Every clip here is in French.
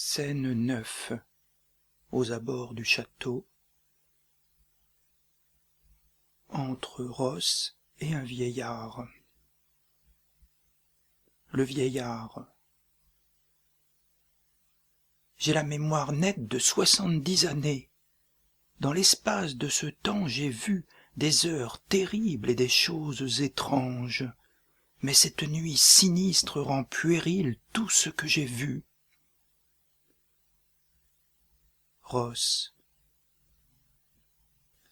Scène 9. Aux abords du château, entre Ross et un vieillard. Le vieillard. J'ai la mémoire nette de 70 années. Dans l'espace de ce temps j'ai vu des heures terribles et des choses étranges. Mais cette nuit sinistre rend puéril tout ce que j'ai vu. Ross.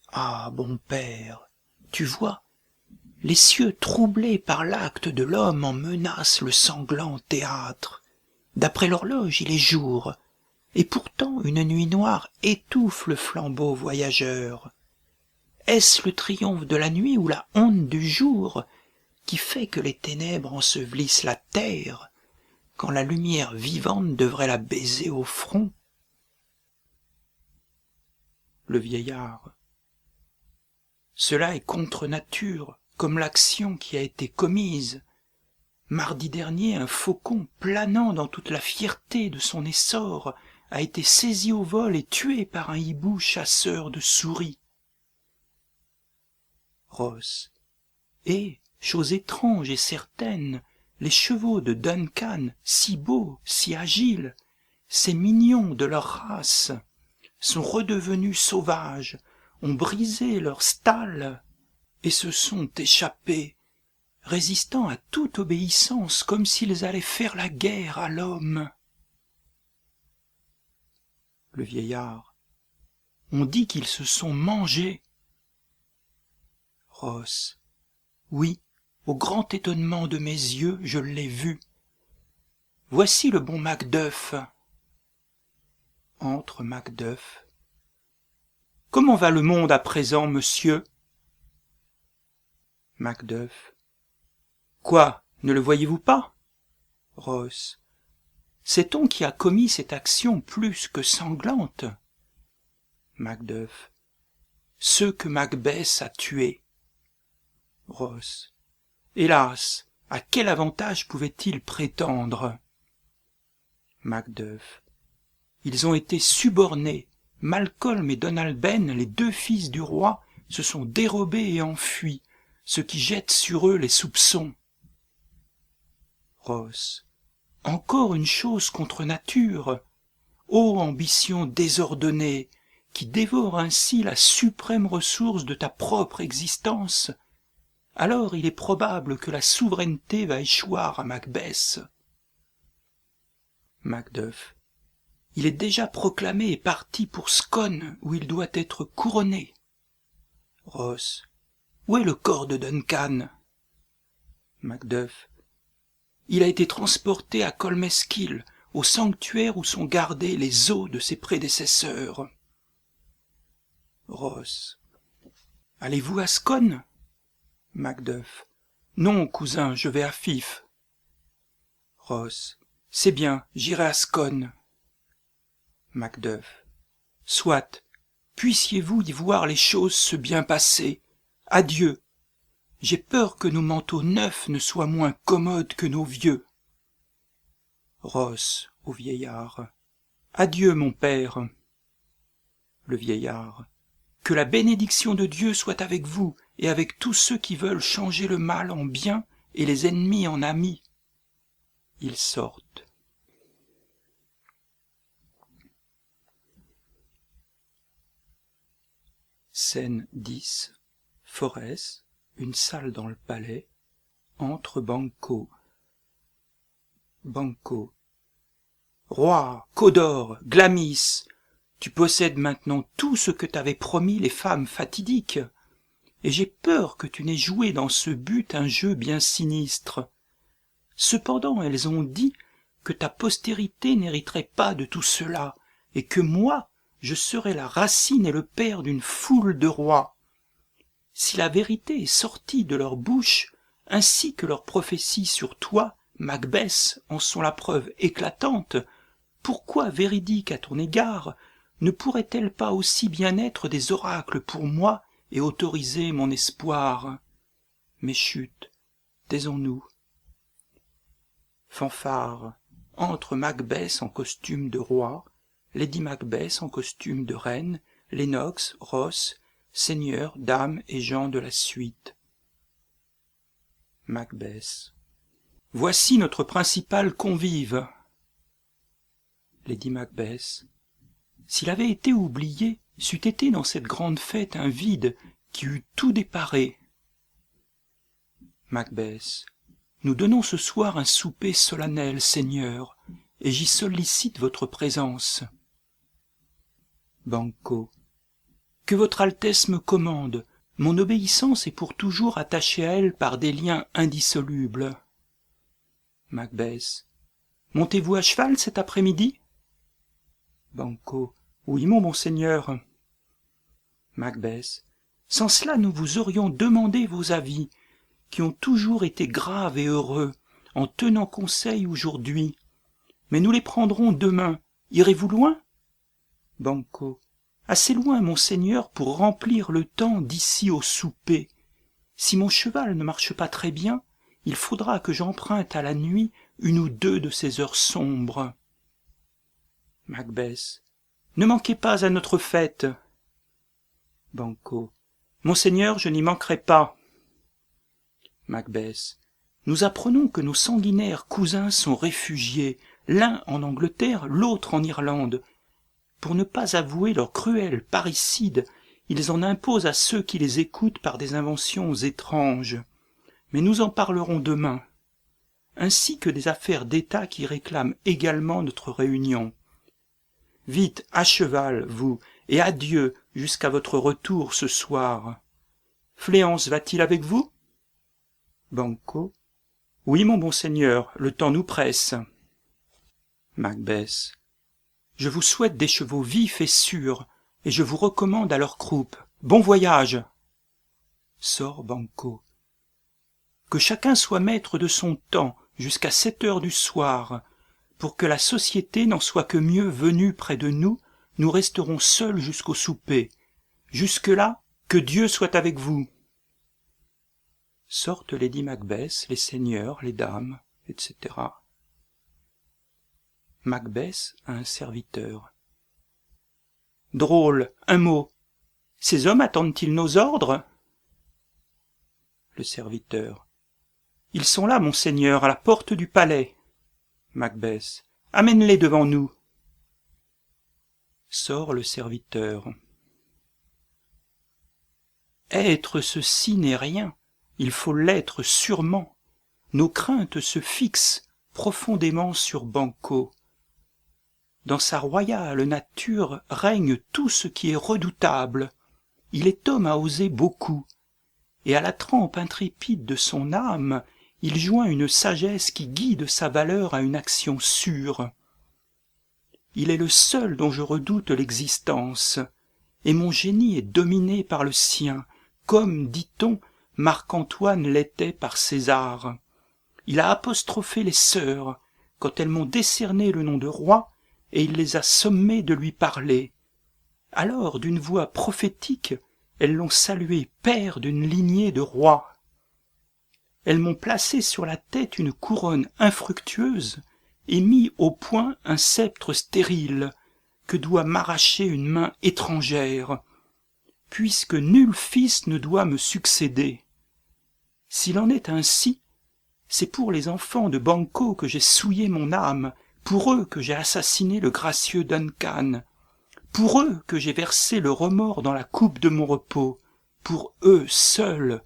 Ah, bon père, tu vois, les cieux troublés par l'acte de l'homme en menacent le sanglant théâtre. D'après l'horloge, il est jour, et pourtant une nuit noire étouffe le flambeau voyageur. Est-ce le triomphe de la nuit ou la honte du jour qui fait que les ténèbres ensevelissent la terre, quand la lumière vivante devrait la baiser au front? Le vieillard. Cela est contre nature, comme l'action qui a été commise. Mardi dernier, un faucon, planant dans toute la fierté de son essor, a été saisi au vol et tué par un hibou chasseur de souris. Ross. Et, chose étrange et certaine, les chevaux de Duncan, si beaux, si agiles, ces mignons de leur race, sont redevenus sauvages, ont brisé leur stalles et se sont échappés, résistant à toute obéissance comme s'ils allaient faire la guerre à l'homme. Le vieillard. On dit qu'ils se sont mangés. Ross. Oui, au grand étonnement de mes yeux, je l'ai vu. Voici le bon Macduff. Entre Macduff. Comment va le monde à présent, monsieur? Macduff. Quoi, ne le voyez-vous pas? Ross. Sait-on qui a commis cette action plus que sanglante? Macduff. Ceux que Macbeth a tués. Ross. Hélas, à quel avantage pouvaient-ils prétendre? Macduff. Ils ont été subornés. Malcolm et Donald Ben, les deux fils du roi, se sont dérobés et enfuis, ce qui jette sur eux les soupçons. Ross. Encore une chose contre nature. Ô ambition désordonnée, qui dévore ainsi la suprême ressource de ta propre existence, alors il est probable que la souveraineté va échoir à Macbeth. Macduff. Il est déjà proclamé et parti pour Scone, où il doit être couronné. Ross. Où est le corps de Duncan? Macduff. Il a été transporté à Colmeskill, au sanctuaire où sont gardés les os de ses prédécesseurs. Ross. Allez-vous à Scone? Macduff. Non, cousin, je vais à Fife. Ross. C'est bien, j'irai à Scone. Macduff. Soit, puissiez-vous y voir les choses se bien passer. Adieu. J'ai peur que nos manteaux neufs ne soient moins commodes que nos vieux. Ross au vieillard. Adieu, mon père. Le vieillard. Que la bénédiction de Dieu soit avec vous et avec tous ceux qui veulent changer le mal en bien et les ennemis en amis. Ils sortent. Scène 10. Forès, une salle dans le palais, entre Banquo. Banquo. Roi, Cawdor, Glamis, tu possèdes maintenant tout ce que t'avaient promis les femmes fatidiques, et j'ai peur que tu n'aies joué dans ce but un jeu bien sinistre. Cependant elles ont dit que ta postérité n'hériterait pas de tout cela, et que moi, je serais la racine et le père d'une foule de rois. Si la vérité est sortie de leur bouche, ainsi que leurs prophéties sur toi, Macbeth, en sont la preuve éclatante, pourquoi, véridique à ton égard, ne pourraient-elles pas aussi bien être des oracles pour moi et autoriser mon espoir? Mais chut, taisons-nous. Fanfare, entre Macbeth en costume de roi, Lady Macbeth en costume de reine, Lennox, Ross, seigneurs, dames et gens de la suite. Macbeth. Voici notre principal convive. Lady Macbeth. S'il avait été oublié, c'eût été dans cette grande fête un vide qui eût tout déparé. Macbeth. Nous donnons ce soir un souper solennel, Seigneur, et j'y sollicite votre présence. Banquo. Que votre Altesse me commande, mon obéissance est pour toujours attachée à elle par des liens indissolubles. Macbeth. Montez-vous à cheval cet après-midi? Banquo. Oui, mon bon seigneur. Macbeth. Sans cela, nous vous aurions demandé vos avis, qui ont toujours été graves et heureux, en tenant conseil aujourd'hui. Mais nous les prendrons demain. Irez-vous loin? Banquo. Assez loin, mon seigneur, pour remplir le temps d'ici au souper. Si mon cheval ne marche pas très bien, il faudra que j'emprunte à la nuit une ou deux de ces heures sombres. Macbeth. Ne manquez pas à notre fête. Banquo. Monseigneur, je n'y manquerai pas. Macbeth. Nous apprenons que nos sanguinaires cousins sont réfugiés, l'un en Angleterre, l'autre en Irlande. Pour ne pas avouer leur cruel parricide, ils en imposent à ceux qui les écoutent par des inventions étranges. Mais nous en parlerons demain, ainsi que des affaires d'État qui réclament également notre réunion. Vite, à cheval, vous, et adieu jusqu'à votre retour ce soir. Fléance va-t-il avec vous? Banquo. Oui, mon bon seigneur, le temps nous presse. Macbeth. Je vous souhaite des chevaux vifs et sûrs, et je vous recommande à leur croupe. Bon voyage. Sort Banquo. Que chacun soit maître de son temps jusqu'à 7 heures du soir. Pour que la société n'en soit que mieux venue près de nous, nous resterons seuls jusqu'au souper. Jusque-là, que Dieu soit avec vous. Sortent Lady Macbeth, les seigneurs, les dames, etc. Macbeth a un serviteur. Drôle, un mot. Ces hommes attendent-ils nos ordres? Le serviteur. Ils sont là, monseigneur, à la porte du palais. Macbeth. Amène-les devant nous. Sort le serviteur. Être ceci n'est rien, il faut l'être sûrement. Nos craintes se fixent profondément sur Banquo. Dans sa royale nature règne tout ce qui est redoutable. Il est homme à oser beaucoup, et à la trempe intrépide de son âme, il joint une sagesse qui guide sa valeur à une action sûre. Il est le seul dont je redoute l'existence, et mon génie est dominé par le sien, comme, dit-on, Marc-Antoine l'était par César. Il a apostrophé les sœurs, quand elles m'ont décerné le nom de roi, et il les a sommées de lui parler. Alors, d'une voix prophétique, elles l'ont salué père d'une lignée de rois. Elles m'ont placé sur la tête une couronne infructueuse et mis au point un sceptre stérile que doit m'arracher une main étrangère, puisque nul fils ne doit me succéder. S'il en est ainsi, c'est pour les enfants de Banquo que j'ai souillé mon âme, pour eux que j'ai assassiné le gracieux Duncan, pour eux que j'ai versé le remords dans la coupe de mon repos, pour eux seuls.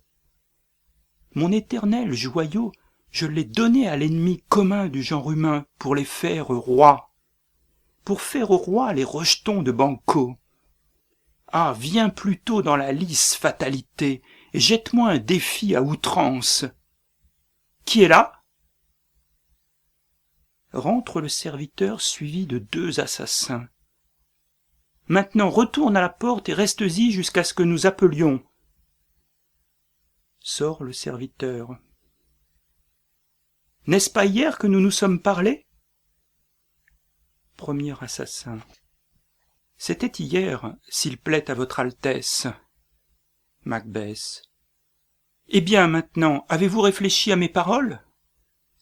Mon éternel joyau, je l'ai donné à l'ennemi commun du genre humain pour les faire rois, pour faire rois les rejetons de Banquo. Ah, viens plutôt dans la lisse fatalité, et jette-moi un défi à outrance. Qui est là? Rentre le serviteur suivi de 2 assassins. Maintenant retourne à la porte et reste-y jusqu'à ce que nous appelions. Sort le serviteur. N'est-ce pas hier que nous nous sommes parlé? Premier assassin. C'était hier, s'il plaît à votre Altesse. Macbeth. Eh bien, maintenant, avez-vous réfléchi à mes paroles?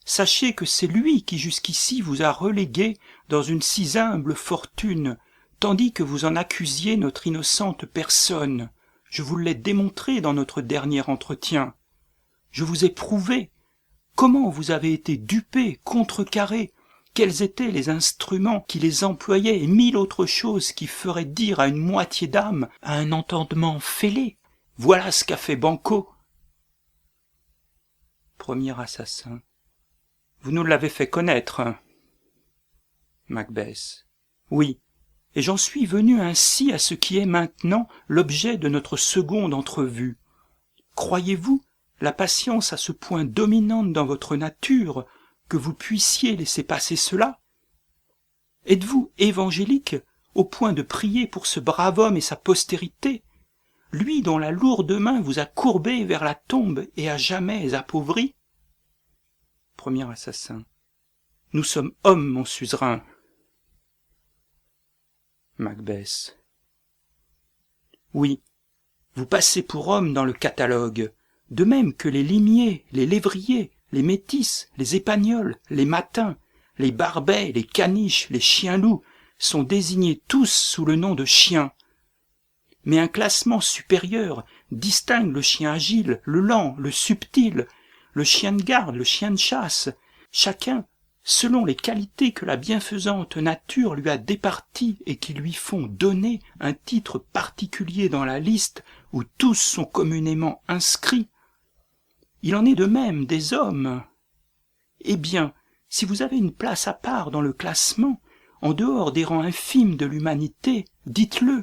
sachez que c'est lui qui jusqu'ici vous a relégué dans une si humble fortune, tandis que vous en accusiez notre innocente personne. Je vous l'ai démontré dans notre dernier entretien. Je vous ai prouvé comment vous avez été dupé, contrecarré, quels étaient les instruments qui les employaient et mille autres choses qui feraient dire à une moitié d'âme, à un entendement fêlé. Voilà ce qu'a fait Banquo. Premier assassin. Vous nous l'avez fait connaître. Macbeth. Oui, et j'en suis venu ainsi à ce qui est maintenant l'objet de notre seconde entrevue. Croyez-vous la patience à ce point dominante dans votre nature que vous puissiez laisser passer cela? Êtes-vous évangélique au point de prier pour ce brave homme et sa postérité, lui dont la lourde main vous a courbé vers la tombe et à jamais appauvri? Premier assassin. Nous sommes hommes, mon suzerain. Macbeth. Oui, vous passez pour homme dans le catalogue, de même que les limiers, les lévriers, les métis, les épagnols, les matins, les barbets, les caniches, les chiens-loups sont désignés tous sous le nom de chiens. Mais un classement supérieur distingue le chien agile, le lent, le subtil, le chien de garde, le chien de chasse, chacun selon les qualités que la bienfaisante nature lui a départies et qui lui font donner un titre particulier dans la liste où tous sont communément inscrits. Il en est de même des hommes. Eh bien, si vous avez une place à part dans le classement, en dehors des rangs infimes de l'humanité, dites-le.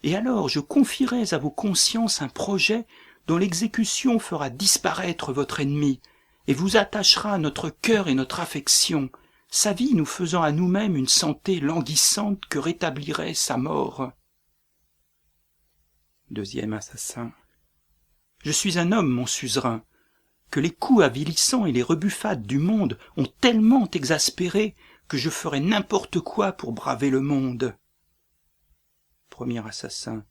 Et alors je confierai à vos consciences un projet dont l'exécution fera disparaître votre ennemi, et vous attachera notre cœur et notre affection, sa vie nous faisant à nous-mêmes une santé languissante que rétablirait sa mort. Deuxième assassin. Je suis un homme, mon suzerain, que les coups avilissants et les rebuffades du monde ont tellement exaspéré que je ferais n'importe quoi pour braver le monde. Premier assassin.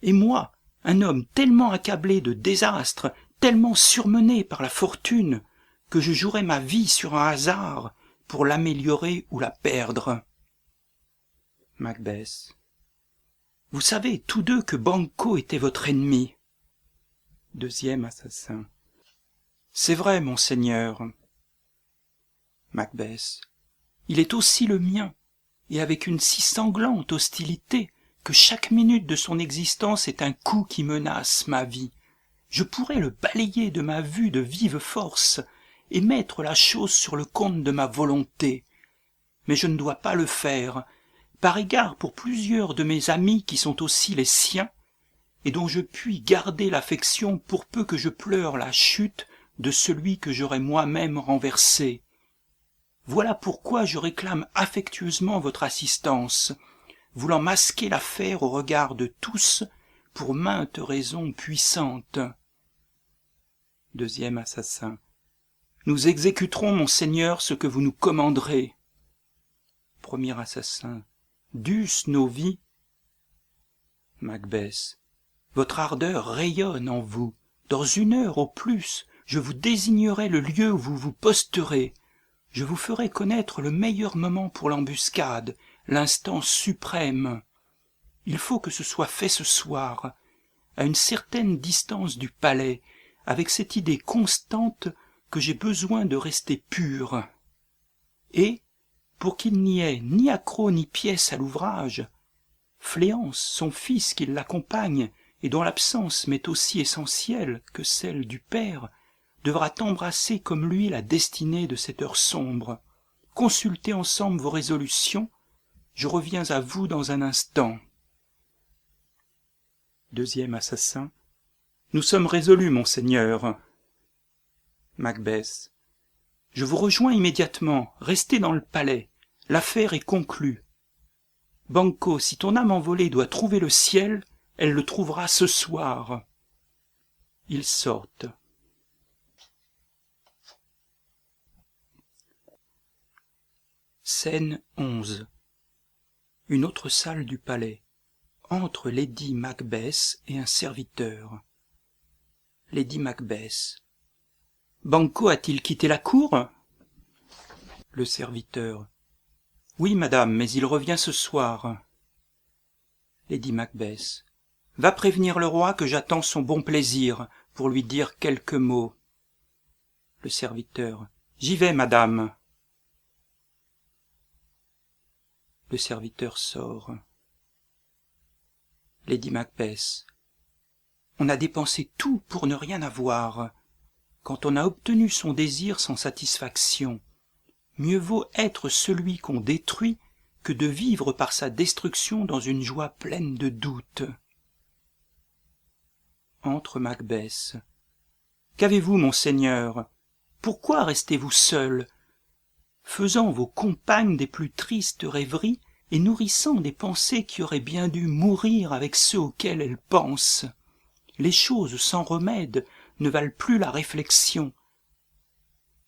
Et moi, un homme tellement accablé de désastres, tellement surmené par la fortune, que je jouerais ma vie sur un hasard pour l'améliorer ou la perdre. Macbeth. Vous savez tous deux que Banquo était votre ennemi. Deuxième assassin. C'est vrai, monseigneur. Macbeth. Il est aussi le mien, et avec une si sanglante hostilité que chaque minute de son existence est un coup qui menace ma vie. Je pourrais le balayer de ma vue de vive force et mettre la chose sur le compte de ma volonté. Mais je ne dois pas le faire, par égard pour plusieurs de mes amis qui sont aussi les siens, et dont je puis garder l'affection pour peu que je pleure la chute de celui que j'aurais moi-même renversé. Voilà pourquoi je réclame affectueusement votre assistance, voulant masquer l'affaire au regard de tous pour maintes raisons puissantes. Deuxième assassin. Nous exécuterons, monseigneur, ce que vous nous commanderez. Premier assassin. Dûs nos vies. Macbeth. Votre ardeur rayonne en vous. Dans une heure au plus, je vous désignerai le lieu où vous vous posterez. Je vous ferai connaître le meilleur moment pour l'embuscade, l'instant suprême. Il faut que ce soit fait ce soir, à une certaine distance du palais, avec cette idée constante que j'ai besoin de rester pur. Et, pour qu'il n'y ait ni accroc ni pièce à l'ouvrage, Fléance, son fils qui l'accompagne, et dont l'absence m'est aussi essentielle que celle du père, devra embrasser comme lui la destinée de cette heure sombre. Consultez ensemble vos résolutions, je reviens à vous dans un instant. Deuxième assassin. Nous sommes résolus, monseigneur. Macbeth. Je vous rejoins immédiatement, restez dans le palais, l'affaire est conclue. Banquo, si ton âme envolée doit trouver le ciel, elle le trouvera ce soir. Ils sortent. Scène 11. Une autre salle du palais. Entre Lady Macbeth et un serviteur. Lady Macbeth. Banquo a-t-il quitté la cour? Le serviteur. Oui, madame, mais il revient ce soir. Lady Macbeth. Va prévenir le roi que j'attends son bon plaisir pour lui dire quelques mots. Le serviteur. J'y vais, madame. Le serviteur sort. Lady Macbeth. On a dépensé tout pour ne rien avoir. Quand on a obtenu son désir sans satisfaction, mieux vaut être celui qu'on détruit que de vivre par sa destruction dans une joie pleine de doute. Entre Macbeth. Qu'avez-vous, monseigneur? Pourquoi restez-vous seul, faisant vos compagnes des plus tristes rêveries et nourrissant des pensées qui auraient bien dû mourir avec ceux auxquels elles pensent? Les choses sans remède ne valent plus la réflexion.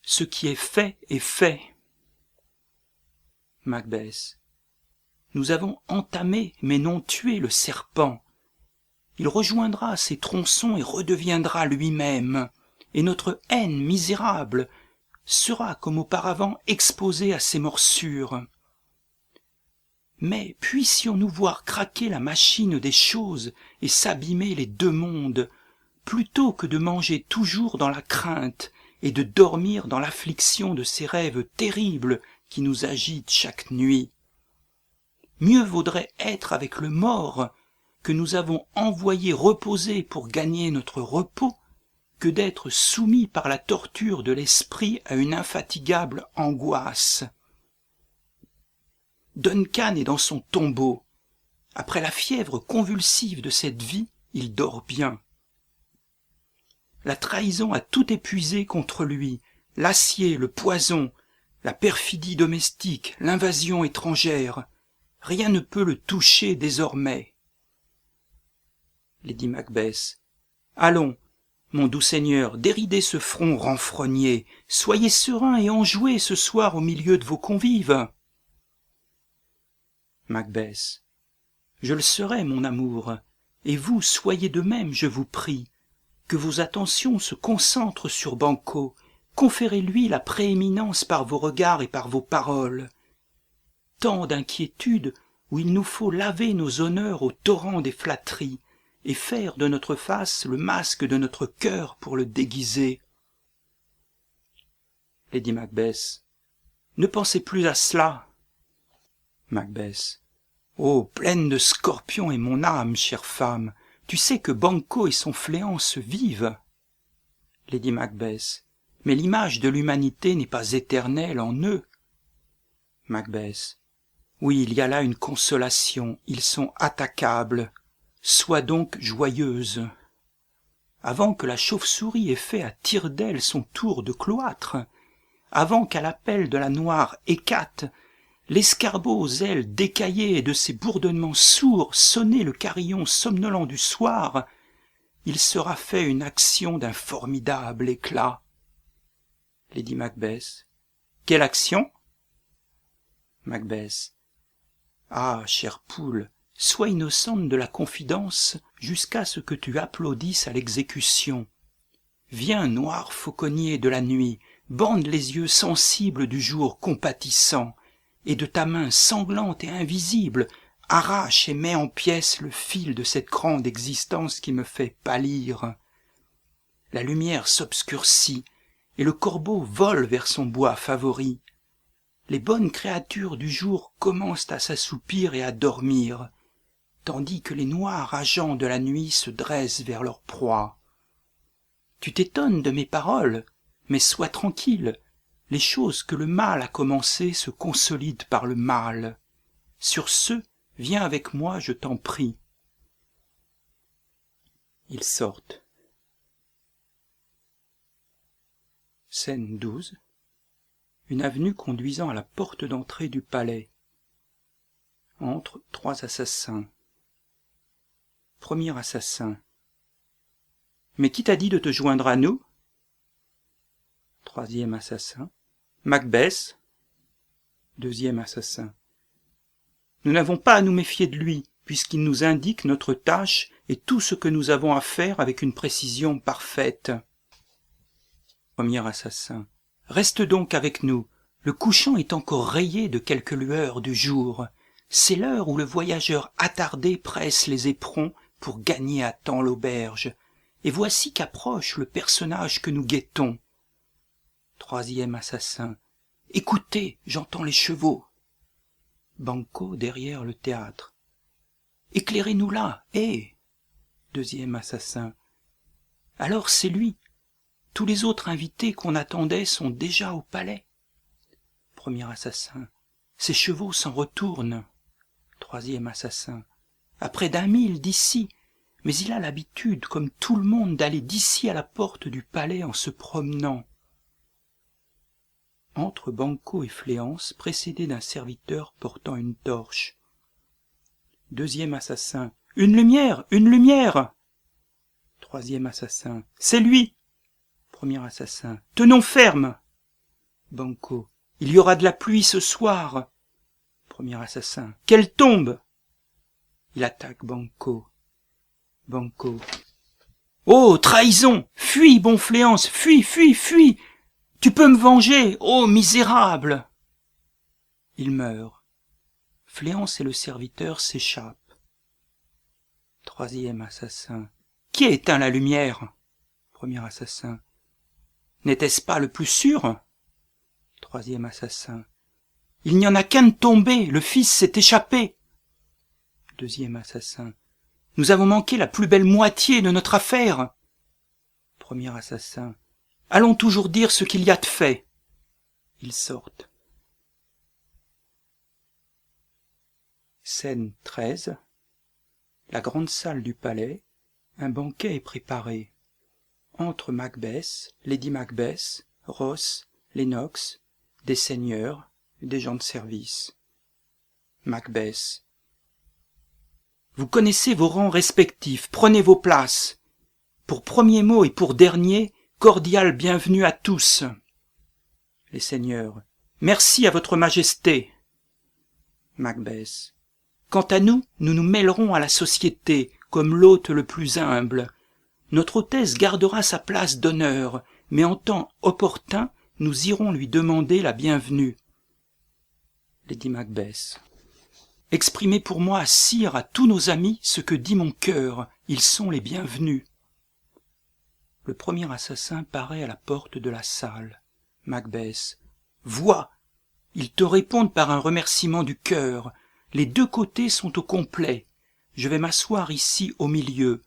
Ce qui est fait est fait. Macbeth. Nous avons entamé mais non tué le serpent. Il rejoindra ses tronçons et redeviendra lui-même, et notre haine misérable sera comme auparavant exposée à ses morsures. Mais puissions-nous voir craquer la machine des choses et s'abîmer les deux mondes, plutôt que de manger toujours dans la crainte et de dormir dans l'affliction de ces rêves terribles qui nous agitent chaque nuit. Mieux vaudrait être avec le mort que nous avons envoyé reposer pour gagner notre repos que d'être soumis par la torture de l'esprit à une infatigable angoisse. Duncan est dans son tombeau. Après la fièvre convulsive de cette vie, il dort bien. La trahison a tout épuisé contre lui, l'acier, le poison, la perfidie domestique, l'invasion étrangère. Rien ne peut le toucher désormais. Lady Macbeth. Allons, mon doux seigneur, déridez ce front renfrogné, soyez serein et enjoué ce soir au milieu de vos convives. Macbeth. Je le serai, mon amour, et vous soyez de même, je vous prie. Que vos attentions se concentrent sur Banquo, conférez-lui la prééminence par vos regards et par vos paroles. Tant d'inquiétudes où il nous faut laver nos honneurs au torrent des flatteries et faire de notre face le masque de notre cœur pour le déguiser. Lady Macbeth. Ne pensez plus à cela. Macbeth. Oh, pleine de scorpions est mon âme, chère femme. Tu sais que Banquo et son fléau se vivent. Lady Macbeth. Mais l'image de l'humanité n'est pas éternelle en eux. Macbeth. Oui, il y a là une consolation, ils sont attaquables. Sois donc joyeuse. Avant que la chauve-souris ait fait à tire-d'aile son tour de cloître, avant qu'à l'appel de la noire hécate, l'escarbot aux ailes décaillées et de ses bourdonnements sourds sonner le carillon somnolent du soir, il sera fait une action d'un formidable éclat. Lady Macbeth. Quelle action? Macbeth. Ah, chère poule, sois innocente de la confidence jusqu'à ce que tu applaudisses à l'exécution. Viens, noir fauconnier de la nuit, bande les yeux sensibles du jour compatissant, et de ta main sanglante et invisible, arrache et mets en pièces le fil de cette grande existence qui me fait pâlir. La lumière s'obscurcit, et le corbeau vole vers son bois favori. Les bonnes créatures du jour commencent à s'assoupir et à dormir, tandis que les noirs agents de la nuit se dressent vers leur proie. Tu t'étonnes de mes paroles, mais sois tranquille, les choses que le mal a commencées se consolident par le mal. Sur ce, viens avec moi, je t'en prie. Ils sortent. Scène 12. Une avenue conduisant à la porte d'entrée du palais. Entre trois assassins. Premier assassin. Mais qui t'a dit de te joindre à nous? Troisième assassin. Macbeth. Deuxième assassin. Nous n'avons pas à nous méfier de lui, puisqu'il nous indique notre tâche et tout ce que nous avons à faire avec une précision parfaite. Premier assassin. Reste donc avec nous. Le couchant est encore rayé de quelques lueurs du jour. C'est l'heure où le voyageur attardé presse les éperons pour gagner à temps l'auberge. Et voici qu'approche le personnage que nous guettons. Troisième assassin. Écoutez, j'entends les chevaux. Banquo derrière le théâtre. Éclairez-nous là, hé. Deuxième assassin. Alors c'est lui. Tous les autres invités qu'on attendait sont déjà au palais. Premier assassin. Ses chevaux s'en retournent. Troisième assassin. À près d'1 mille d'ici, mais il a l'habitude, comme tout le monde, d'aller d'ici à la porte du palais en se promenant. Entre Banquo et Fléance, précédé d'un serviteur portant une torche. Deuxième assassin. Une lumière, une lumière. Troisième assassin. C'est lui. Premier assassin. Tenons ferme. Banquo. Il y aura de la pluie ce soir. Premier assassin. Qu'elle tombe. Il attaque Banquo. Banquo. Oh, trahison. Fuis, bon Fléance, fuis, fuis, fuis. Tu peux me venger, ô misérable. Il meurt. Fléance et le serviteur s'échappent. Troisième assassin. Qui a éteint la lumière? Premier assassin. N'était-ce pas le plus sûr? Troisième assassin. Il n'y en a qu'un de tombé, le fils s'est échappé. Deuxième assassin. Nous avons manqué la plus belle moitié de notre affaire. Premier assassin. Allons toujours dire ce qu'il y a de fait. Ils sortent. Scène 13. La grande salle du palais. Un banquet est préparé. Entre Macbeth, Lady Macbeth, Ross, Lennox, des seigneurs, des gens de service. Macbeth. Vous connaissez vos rangs respectifs, prenez vos places. Pour premier mot et pour dernier, cordial bienvenue à tous. Les seigneurs. Merci à votre majesté. Macbeth. Quant à nous, nous nous mêlerons à la société, comme l'hôte le plus humble. Notre hôtesse gardera sa place d'honneur, mais en temps opportun, nous irons lui demander la bienvenue. Lady Macbeth. Exprimez pour moi, sire, à tous nos amis ce que dit mon cœur. Ils sont les bienvenus. Le premier assassin paraît à la porte de la salle. Macbeth. Vois, ils te répondent par un remerciement du cœur. Les deux côtés sont au complet. Je vais m'asseoir ici au milieu.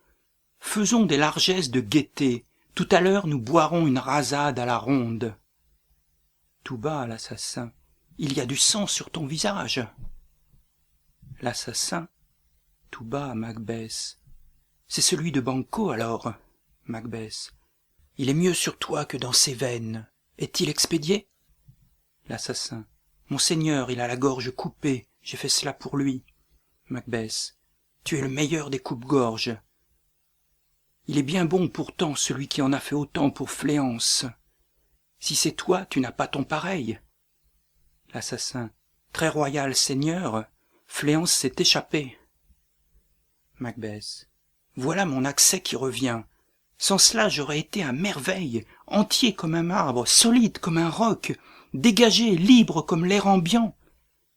Faisons des largesses de gaieté. Tout à l'heure nous boirons une rasade à la ronde. Tout bas à l'assassin. Il y a du sang sur ton visage. L'assassin, tout bas à Macbeth. C'est celui de Banquo alors. Macbeth. Il est mieux sur toi que dans ses veines. Est-il expédié? L'assassin. Monseigneur, il a la gorge coupée. J'ai fait cela pour lui. Macbeth. Tu es le meilleur des coupe-gorges. Il est bien bon pourtant celui qui en a fait autant pour Fléance. Si c'est toi, tu n'as pas ton pareil. L'assassin. Très royal seigneur, Fléance s'est échappée. Macbeth. Voilà mon accès qui revient. Sans cela, j'aurais été à merveille, entier comme un marbre, solide comme un roc, dégagé, libre comme l'air ambiant.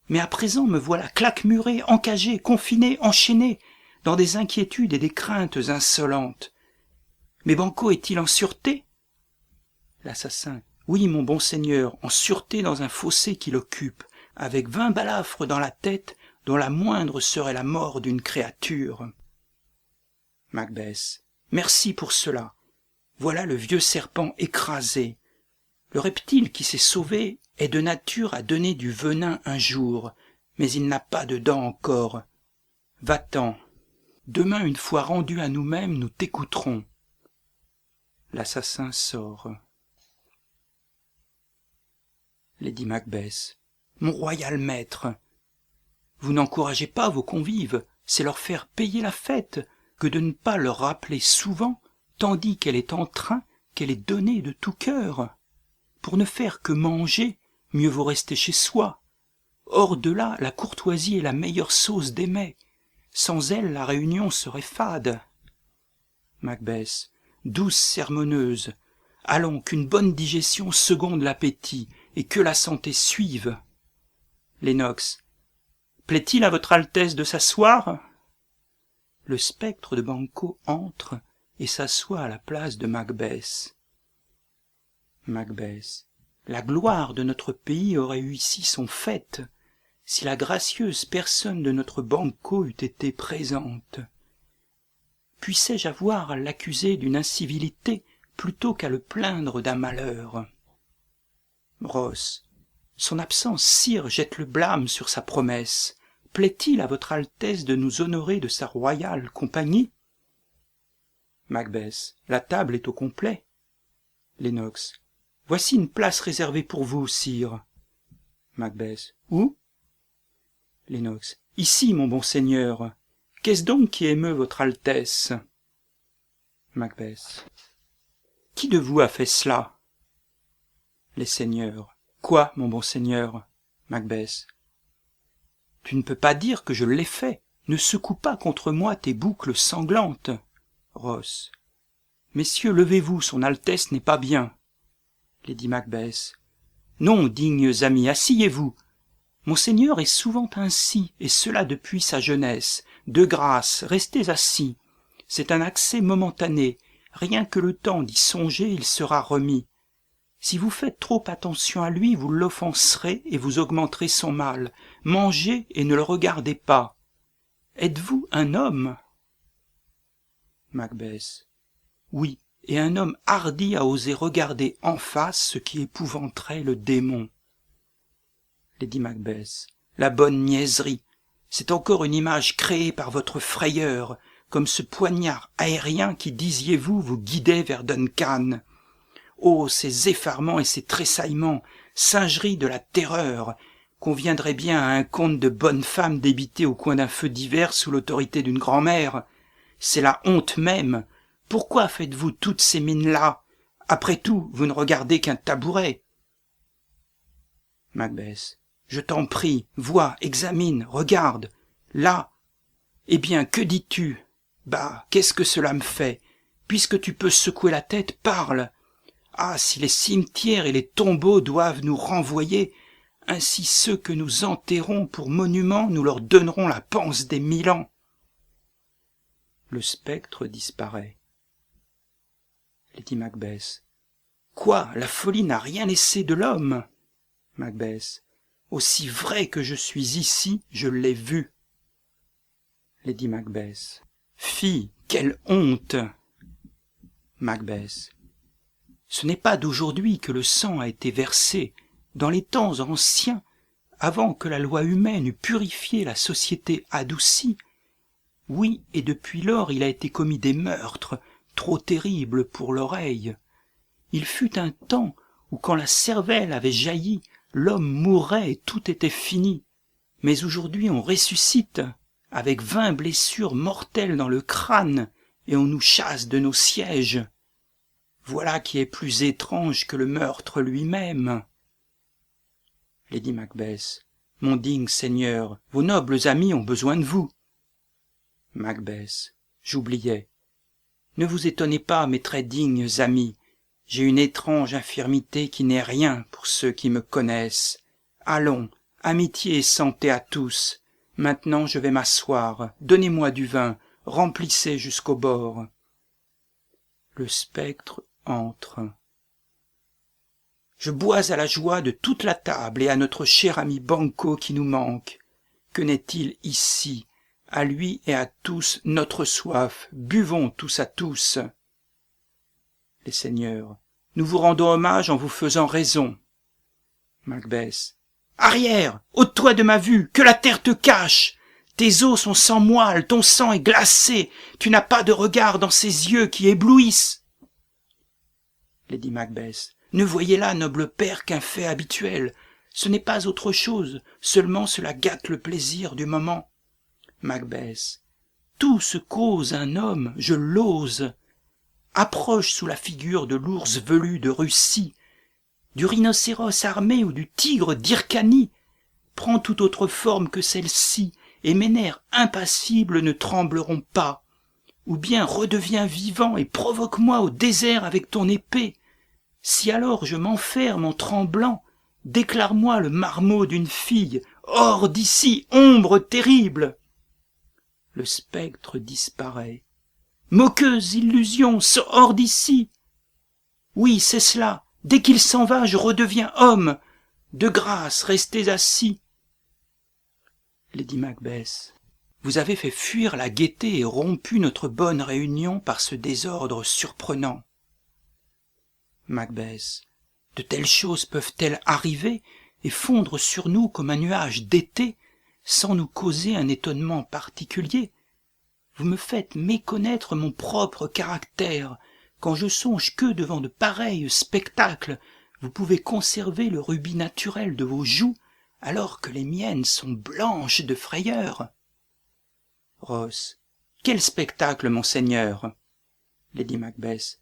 Mais à présent me voilà claquemuré, encagé, confiné, enchaîné, dans des inquiétudes et des craintes insolentes. Mais Banquo est-il en sûreté? L'assassin. Oui, mon bon seigneur, en sûreté dans un fossé qu'il occupe, avec 20 balafres dans la tête, dont la moindre serait la mort d'une créature. Macbeth. Merci pour cela. Voilà le vieux serpent écrasé. Le reptile qui s'est sauvé est de nature à donner du venin un jour, mais il n'a pas de dents encore. Va-t'en. Demain, une fois rendus à nous-mêmes, nous t'écouterons. L'assassin sort. Lady Macbeth. Mon royal maître, vous n'encouragez pas vos convives, c'est leur faire payer la fête que de ne pas leur rappeler souvent, tandis qu'elle est en train, qu'elle est donnée de tout cœur. Pour ne faire que manger, mieux vaut rester chez soi. Hors de là, la courtoisie est la meilleure sauce des mets. Sans elle, la réunion serait fade. Macbeth. Douce sermonneuse, Allons, qu'une bonne digestion seconde l'appétit, et que la santé suive. Lennox. Plaît-il à votre Altesse de s'asseoir? Le spectre de Banquo entre et s'assoit à la place de Macbeth. Macbeth. La gloire de notre pays aurait eu ici son faîte, si la gracieuse personne de notre Banquo eût été présente. Puissais-je avoir à l'accuser d'une incivilité plutôt qu'à le plaindre d'un malheur? Ross. Son absence, sire, jette le blâme sur sa promesse. Plaît-il à votre Altesse de nous honorer de sa royale compagnie? Macbeth. La table est au complet. Lennox. Voici une place réservée pour vous, sire. Macbeth. Où? Lennox. Ici, mon bon seigneur. Qu'est-ce donc qui émeut votre Altesse? Macbeth. Qui de vous a fait cela? Les seigneurs. Quoi, mon bon seigneur? Macbeth. Tu ne peux pas dire que je l'ai fait. Ne secoue pas contre moi tes boucles sanglantes. Ross. Messieurs, levez-vous, son Altesse n'est pas bien. Lady Macbeth. Non, dignes amis, asseyez-vous. Monseigneur est souvent ainsi, et cela depuis sa jeunesse. De grâce, restez assis. C'est un accès momentané. Rien que le temps d'y songer, il sera remis. Si vous faites trop attention à lui, vous l'offenserez et vous augmenterez son mal. Mangez et ne le regardez pas. Êtes-vous un homme? Macbeth. Oui, et un homme hardi à oser regarder en face ce qui épouvanterait le démon. Lady Macbeth. La bonne niaiserie. C'est encore une image créée par votre frayeur, comme ce poignard aérien qui, disiez-vous, vous guidait vers Duncan. Oh, ces effarements et ces tressaillements, singerie de la terreur, conviendraient bien à un conte de bonne femme débité au coin d'un feu d'hiver sous l'autorité d'une grand-mère. C'est la honte même. Pourquoi faites-vous toutes ces mines-là? Après tout, vous ne regardez qu'un tabouret. Macbeth. Je t'en prie, vois, examine, regarde. Là. Eh bien, que dis-tu? Bah, qu'est-ce que cela me fait? Puisque tu peux secouer la tête, parle. Ah, si les cimetières et les tombeaux doivent nous renvoyer, ainsi ceux que nous enterrons pour monuments, nous leur donnerons la panse des 1000 ans. Le spectre disparaît. Lady Macbeth. Quoi, la folie n'a rien laissé de l'homme? Macbeth. Aussi vrai que je suis ici, je l'ai vu. Lady Macbeth. Fi, quelle honte! Macbeth. Ce n'est pas d'aujourd'hui que le sang a été versé. Dans les temps anciens, avant que la loi humaine eût purifié la société adoucie, oui, et depuis lors il a été commis des meurtres, trop terribles pour l'oreille. Il fut un temps où quand la cervelle avait jailli, l'homme mourait et tout était fini. Mais aujourd'hui on ressuscite, avec 20 blessures mortelles dans le crâne, et on nous chasse de nos sièges. Voilà qui est plus étrange que le meurtre lui-même. Lady Macbeth. Mon digne seigneur, vos nobles amis ont besoin de vous. Macbeth. J'oubliais. Ne vous étonnez pas, mes très dignes amis. J'ai une étrange infirmité qui n'est rien pour ceux qui me connaissent. Allons, amitié et santé à tous. Maintenant je vais m'asseoir. Donnez-moi du vin, remplissez jusqu'au bord. Le spectre entre. Je bois à la joie de toute la table et à notre cher ami Banquo qui nous manque. Que n'est-il ici? À lui et à tous notre soif. Buvons tous à tous. Les seigneurs. Nous vous rendons hommage en vous faisant raison. Macbeth. Arrière! Ôte-toi de ma vue! Que la terre te cache! Tes os sont sans moelle, ton sang est glacé, tu n'as pas de regard dans ces yeux qui éblouissent. Lady Macbeth. Ne voyez là, noble père, qu'un fait habituel. Ce n'est pas autre chose, seulement cela gâte le plaisir du moment. Macbeth. Tout ce qu'ose un homme, je l'ose. Approche sous la figure de l'ours velu de Russie, du rhinocéros armé ou du tigre d'Hyrcanie. Prends toute autre forme que celle-ci, et mes nerfs impassibles ne trembleront pas. Ou bien redeviens vivant et provoque-moi au désert avec ton épée. Si alors je m'enferme en tremblant, déclare-moi le marmot d'une fille, hors d'ici, ombre terrible. Le spectre disparaît. Moqueuse illusion, hors d'ici. Oui, c'est cela. Dès qu'il s'en va, je redeviens homme. De grâce, restez assis. Lady Macbeth, vous avez fait fuir la gaieté et rompu notre bonne réunion par ce désordre surprenant. Macbeth, de telles choses peuvent-elles arriver et fondre sur nous comme un nuage d'été, sans nous causer un étonnement particulier? Vous me faites méconnaître mon propre caractère, quand je songe que devant de pareils spectacles, vous pouvez conserver le rubis naturel de vos joues, alors que les miennes sont blanches de frayeur. Ross, quel spectacle, monseigneur? Lady Macbeth,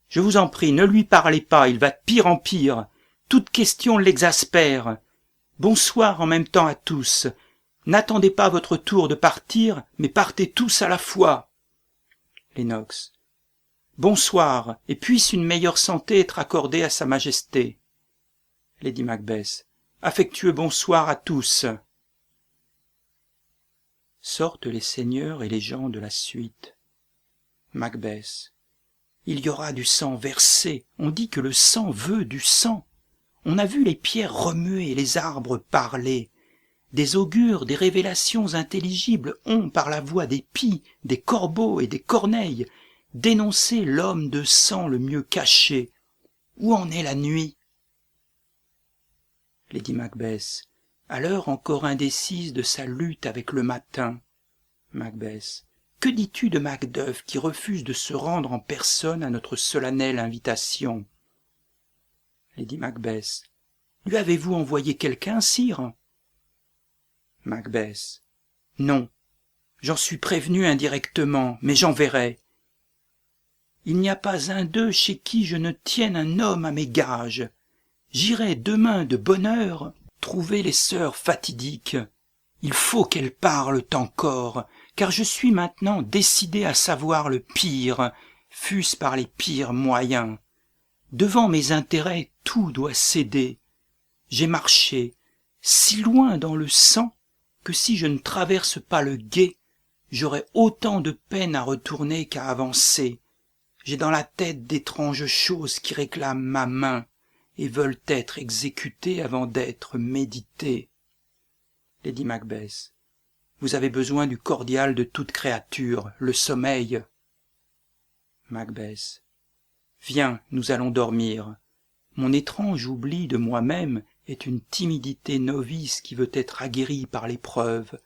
je vous en prie, ne lui parlez pas, il va de pire en pire. Toute question l'exaspère. Bonsoir en même temps à tous. N'attendez pas votre tour de partir, mais partez tous à la fois. Lennox, bonsoir, et puisse une meilleure santé être accordée à sa majesté. Lady Macbeth, affectueux bonsoir à tous. Sortent les seigneurs et les gens de la suite. Macbeth, il y aura du sang versé, on dit que le sang veut du sang. On a vu les pierres remuer et les arbres parler. Des augures, des révélations intelligibles ont, par la voix des pies, des corbeaux et des corneilles, dénoncé l'homme de sang le mieux caché. Où en est la nuit? Lady Macbeth, à l'heure encore indécise de sa lutte avec le matin. Macbeth, que dis-tu de Macduff qui refuse de se rendre en personne à notre solennelle invitation? Lady Macbeth, lui avez-vous envoyé quelqu'un, sire? Macbeth, non, j'en suis prévenu indirectement, mais j'enverrai. Il n'y a pas un d'eux chez qui je ne tienne un homme à mes gages. J'irai demain de bonne heure trouver les sœurs fatidiques. Il faut qu'elles parlent encore, car je suis maintenant décidé à savoir le pire, fût-ce par les pires moyens. Devant mes intérêts, tout doit céder. J'ai marché si loin dans le sang que si je ne traverse pas le gué, j'aurai autant de peine à retourner qu'à avancer. J'ai dans la tête d'étranges choses qui réclament ma main et veulent être exécutées avant d'être méditées. Lady Macbeth, vous avez besoin du cordial de toute créature, le sommeil. Macbeth, viens, nous allons dormir. Mon étrange oubli de moi-même est une timidité novice qui veut être aguerrie par l'épreuve.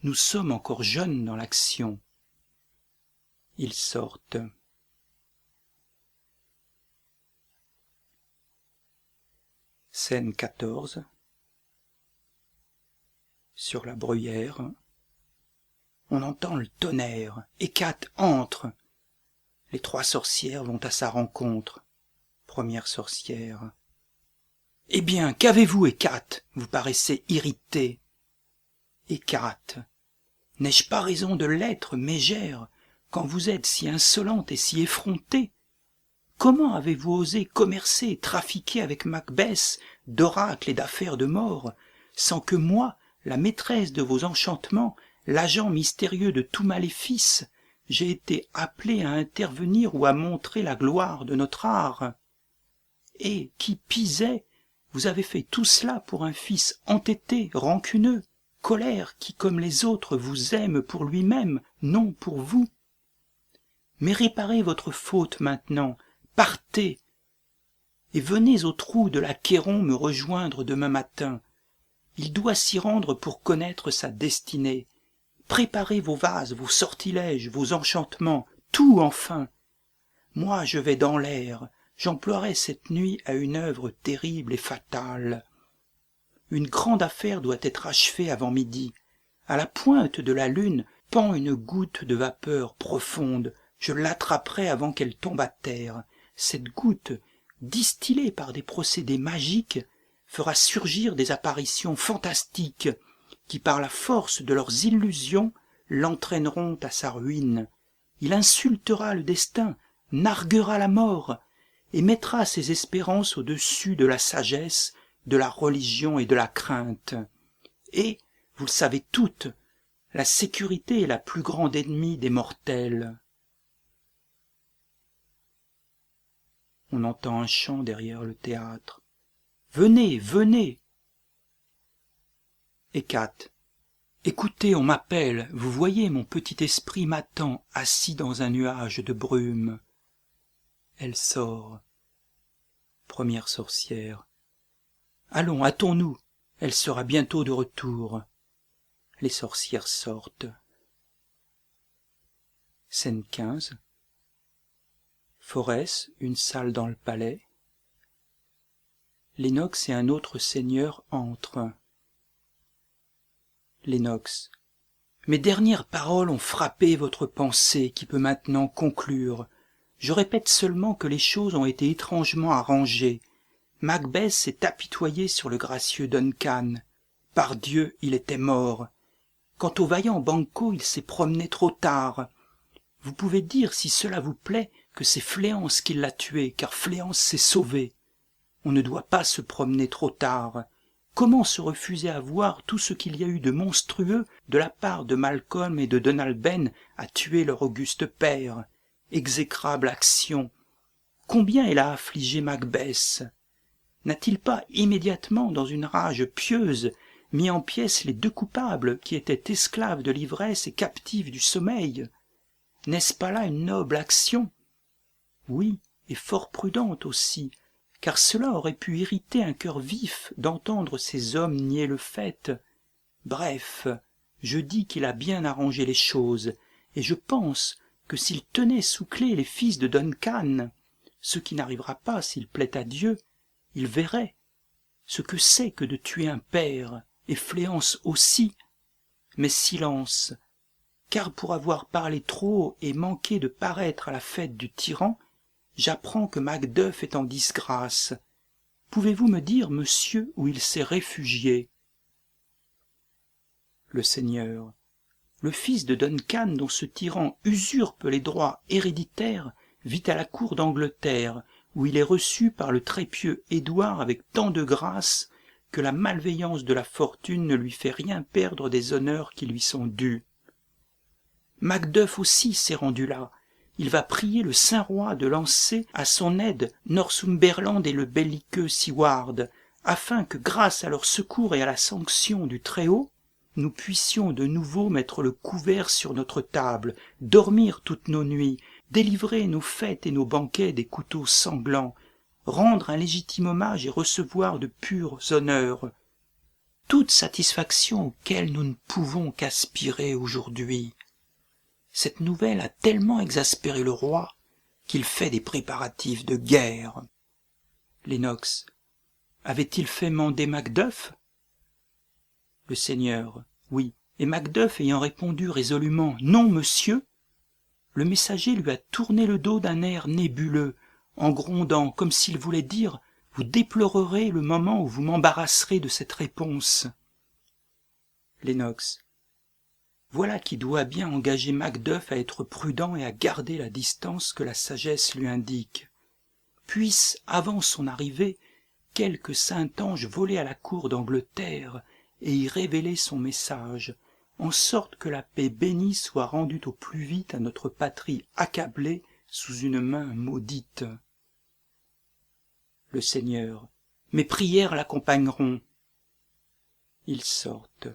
Nous sommes encore jeunes dans l'action. Ils sortent. Scène 14. Sur la bruyère. On entend le tonnerre. Hécate entre. Les trois sorcières vont à sa rencontre. Première sorcière. Eh bien, qu'avez-vous, Hécate? Vous paraissez irritée. Hécate. N'ai-je pas raison de l'être, mégère, quand vous êtes si insolente et si effrontée? Comment avez-vous osé commercer et trafiquer avec Macbeth d'oracles et d'affaires de mort, sans que moi, la maîtresse de vos enchantements, l'agent mystérieux de tout maléfice, j'ai été appelé à intervenir ou à montrer la gloire de notre art? Et, qui pisait, vous avez fait tout cela pour un fils entêté, rancuneux, colère, qui, comme les autres, vous aime pour lui-même, non pour vous. Mais réparez votre faute maintenant, partez, et venez au trou de l'Achéron me rejoindre demain matin. Il doit s'y rendre pour connaître sa destinée. Préparez vos vases, vos sortilèges, vos enchantements, tout enfin. Moi je vais dans l'air, j'emploierai cette nuit à une œuvre terrible et fatale. Une grande affaire doit être achevée avant midi. À la pointe de la lune pend une goutte de vapeur profonde. Je l'attraperai avant qu'elle tombe à terre. Cette goutte, distillée par des procédés magiques, fera surgir des apparitions fantastiques qui, par la force de leurs illusions, l'entraîneront à sa ruine. Il insultera le destin, narguera la mort, et mettra ses espérances au-dessus de la sagesse, de la religion et de la crainte. Et, vous le savez toutes, la sécurité est la plus grande ennemie des mortels. On entend un chant derrière le théâtre. « Venez, venez !» Hécate. « Écoutez, on m'appelle, vous voyez, mon petit esprit m'attend, assis dans un nuage de brume. » Elle sort. Première sorcière. « Allons, hâtons-nous, elle sera bientôt de retour. » Les sorcières sortent. Scène 15. Phorès, une salle dans le palais. Lennox et un autre seigneur entrent. Lennox. Mes dernières paroles ont frappé votre pensée qui peut maintenant conclure. Je répète seulement que les choses ont été étrangement arrangées. Macbeth s'est apitoyé sur le gracieux Duncan. Par Dieu, il était mort. Quant au vaillant Banquo, il s'est promené trop tard. Vous pouvez dire, si cela vous plaît, que c'est Fléance qui l'a tué, car Fléance s'est sauvée. On ne doit pas se promener trop tard. Comment se refuser à voir tout ce qu'il y a eu de monstrueux de la part de Malcolm et de Donalbain à tuer leur auguste père? Exécrable action! Combien elle a affligé Macbeth! N'a-t-il pas immédiatement, dans une rage pieuse, mis en pièces les deux coupables qui étaient esclaves de l'ivresse et captifs du sommeil? N'est-ce pas là une noble action? Oui, et fort prudente aussi, car cela aurait pu irriter un cœur vif d'entendre ces hommes nier le fait. Bref, je dis qu'il a bien arrangé les choses, et je pense que s'il tenait sous clé les fils de Duncan, ce qui n'arrivera pas s'il plaît à Dieu, il verrait ce que c'est que de tuer un père, et Fléance aussi. Mais silence, car pour avoir parlé trop et manqué de paraître à la fête du tyran, j'apprends que Macduff est en disgrâce. Pouvez-vous me dire, monsieur, où il s'est réfugié? Le Seigneur. Le fils de Duncan, dont ce tyran usurpe les droits héréditaires, vit à la cour d'Angleterre, où il est reçu par le très pieux Édouard avec tant de grâce que la malveillance de la fortune ne lui fait rien perdre des honneurs qui lui sont dus. Macduff aussi s'est rendu là. Il va prier le saint roi de lancer à son aide Northumberland et le belliqueux Siward, afin que, grâce à leur secours et à la sanction du Très-Haut, nous puissions de nouveau mettre le couvert sur notre table, dormir toutes nos nuits, délivrer nos fêtes et nos banquets des couteaux sanglants, rendre un légitime hommage et recevoir de purs honneurs. Toute satisfaction auxquelles nous ne pouvons qu'aspirer aujourd'hui. Cette nouvelle a tellement exaspéré le roi qu'il fait des préparatifs de guerre. Lennox. Avait-il fait mander Macduff? Le Seigneur. Oui. Et Macduff ayant répondu résolument « Non, monsieur », le messager lui a tourné le dos d'un air nébuleux, en grondant comme s'il voulait dire « Vous déplorerez le moment où vous m'embarrasserez de cette réponse. » Lennox. Voilà qui doit bien engager Macduff à être prudent et à garder la distance que la sagesse lui indique. Puisse, avant son arrivée, quelque saint ange voler à la cour d'Angleterre et y révéler son message, en sorte que la paix bénie soit rendue au plus vite à notre patrie accablée sous une main maudite. Le Seigneur. Mes prières l'accompagneront. Ils sortent.